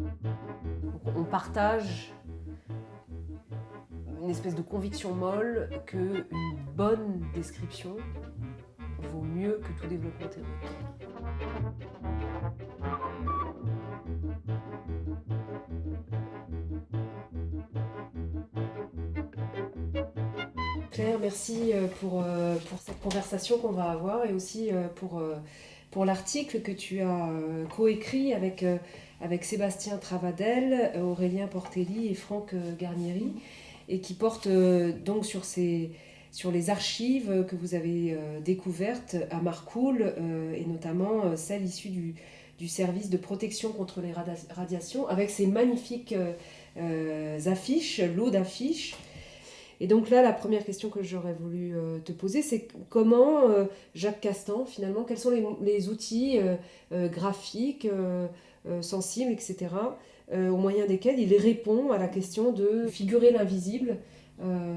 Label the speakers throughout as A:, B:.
A: Donc, on partage une espèce de conviction molle qu'une bonne description vaut mieux que tout développement théorique. Claire, merci pour cette conversation qu'on va avoir et aussi pour l'article que tu as coécrit avec Sébastien Travadel, Aurélien Portelli et Franck Garnieri, et qui porte donc sur les archives que vous avez découvertes à Marcoule, et notamment celles issues du service de protection contre les radiations, avec ces magnifiques affiches, lots d'affiches. Et donc là, la première question que j'aurais voulu te poser, c'est comment Jacques Castan, finalement, quels sont les outils graphiques, sensibles, etc., au moyen desquels il répond à la question de figurer l'invisible,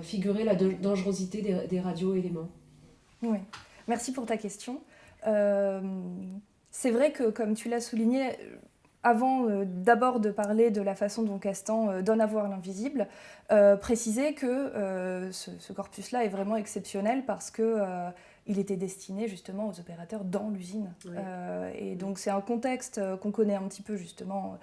A: figurer la dangerosité des radioéléments.
B: Oui, merci pour ta question. C'est vrai que, comme tu l'as souligné, avant d'abord de parler de la façon dont Castan donne à voir l'invisible, préciser que ce corpus-là est vraiment exceptionnel parce qu'il était destiné justement aux opérateurs dans l'usine.
A: Oui.
B: Et donc c'est un contexte qu'on connaît un petit peu justement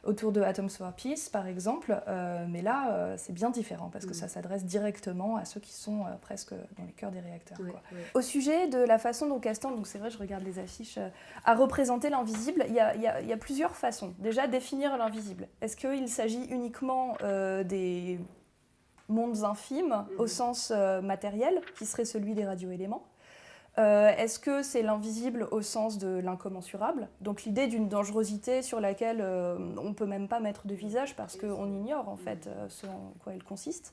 B: autour de Atoms for Peace par exemple, mais là c'est bien différent parce que ça s'adresse directement à ceux qui sont presque dans les cœurs des réacteurs.
A: Oui,
B: quoi.
A: oui.
B: Au sujet de la façon dont Castan, donc c'est vrai je regarde les affiches, a représenté l'invisible, il y a plusieurs façons. Déjà définir l'invisible. Est-ce qu'il s'agit uniquement des mondes infimes au sens matériel, qui serait celui des radioéléments ? Est-ce que c'est l'invisible au sens de l'incommensurable ? Donc l'idée d'une dangerosité sur laquelle on ne peut même pas mettre de visage parce qu'on ignore en fait ce en quoi elle consiste.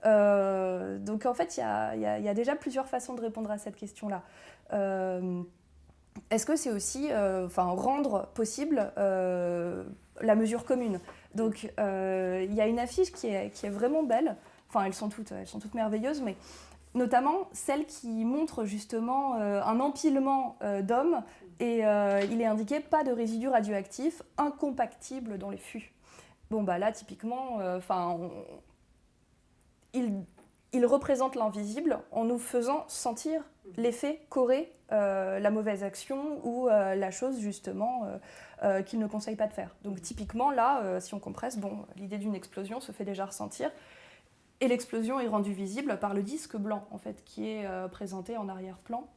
B: Donc en fait, il y a déjà plusieurs façons de répondre à cette question-là. Est-ce que c'est aussi rendre possible la mesure commune ? Donc il y a une affiche qui est vraiment belle, enfin elles sont toutes merveilleuses, mais notamment celle qui montre justement un empilement d'hommes et il est indiqué pas de résidus radioactifs incompactibles dans les fûts. Bon bah là typiquement, il représente l'invisible en nous faisant sentir l'effet qu'aurait la mauvaise action ou la chose justement qu'il ne conseille pas de faire. Donc typiquement là, si on compresse, l'idée d'une explosion se fait déjà ressentir. Et l'explosion est rendue visible par le disque blanc, en fait, qui est présenté en arrière-plan.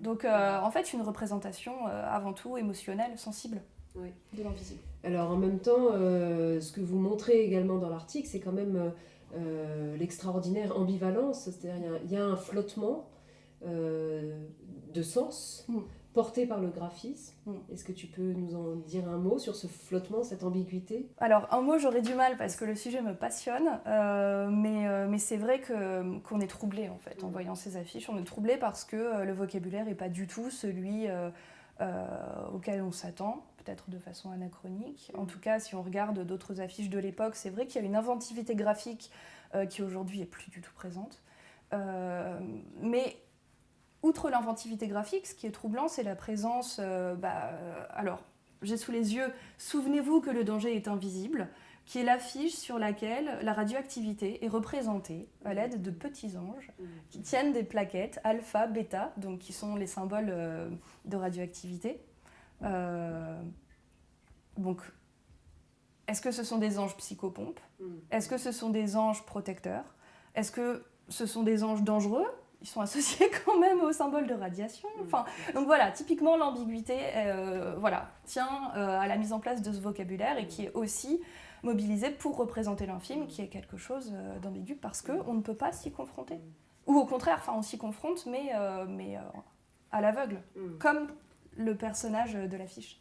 B: Donc, en fait, une représentation avant tout émotionnelle, sensible de l'invisible.
A: Alors, en même temps, ce que vous montrez également dans l'article, c'est quand même l'extraordinaire ambivalence. C'est-à-dire il y a un flottement de sens porté par le graphisme. Est-ce que tu peux nous en dire un mot sur ce flottement, cette ambiguïté ?
B: Alors, un mot, j'aurais du mal parce que le sujet me passionne, mais c'est vrai qu'on est troublé en fait en voyant ces affiches. On est troublé parce que le vocabulaire n'est pas du tout celui auquel on s'attend, peut-être de façon anachronique. En tout cas, si on regarde d'autres affiches de l'époque, c'est vrai qu'il y a une inventivité graphique qui aujourd'hui est plus du tout présente. Mais outre l'inventivité graphique, ce qui est troublant, c'est la présence... alors, j'ai sous les yeux « Souvenez-vous que le danger est invisible », qui est l'affiche sur laquelle la radioactivité est représentée à l'aide de petits anges qui tiennent des plaquettes alpha, bêta, donc qui sont les symboles de radioactivité. Donc, est-ce que ce sont des anges psychopompes ? Est-ce que ce sont des anges protecteurs ? Est-ce que ce sont des anges dangereux ? Ils sont associés quand même au symbole de radiation. Donc voilà, typiquement l'ambiguïté tient à la mise en place de ce vocabulaire et qui est aussi mobilisé pour représenter l'infime, qui est quelque chose d'ambigu parce qu'on ne peut pas s'y confronter. Ou au contraire, on s'y confronte, mais à l'aveugle, comme le personnage de l'affiche.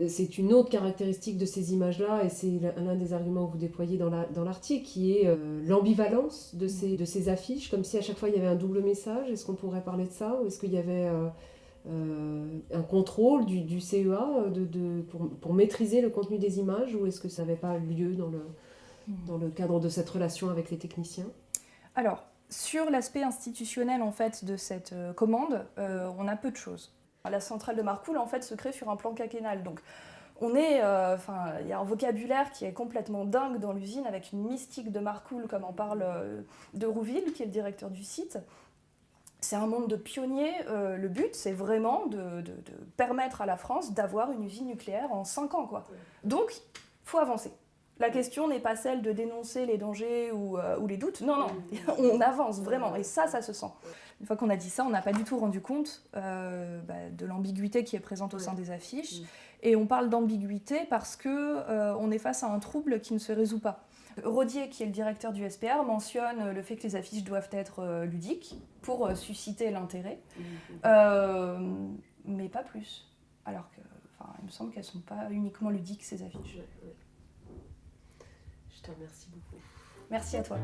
A: C'est une autre caractéristique de ces images-là, et c'est l'un des arguments que vous déployez dans l'article, qui est l'ambivalence de ces affiches, comme si à chaque fois il y avait un double message. Est-ce qu'on pourrait parler de ça ? Ou est-ce qu'il y avait un contrôle du CEA pour maîtriser le contenu des images, ou est-ce que ça n'avait pas lieu dans le cadre de cette relation avec les techniciens ?
B: Alors, sur l'aspect institutionnel en fait, de cette commande, on a peu de choses. La centrale de Marcoule en fait, se crée sur un plan quinquennal, donc il y a un vocabulaire qui est complètement dingue dans l'usine, avec une mystique de Marcoule, comme en parle de Rouville, qui est le directeur du site. C'est un monde de pionniers. Le but, c'est vraiment de permettre à la France d'avoir une usine nucléaire en 5 ans, quoi. Donc, il faut avancer. La question n'est pas celle de dénoncer les dangers ou les doutes. Non, non, on avance vraiment. Et ça se sent. Une fois qu'on a dit ça, on n'a pas du tout rendu compte de l'ambiguïté qui est présente au sein des affiches. Et on parle d'ambiguïté parce qu'on est face à un trouble qui ne se résout pas. Rodier, qui est le directeur du SPR, mentionne le fait que les affiches doivent être ludiques pour susciter l'intérêt, mais pas plus. Alors que, il me semble qu'elles ne sont pas uniquement ludiques, ces affiches.
A: Je te remercie beaucoup.
B: Merci à toi.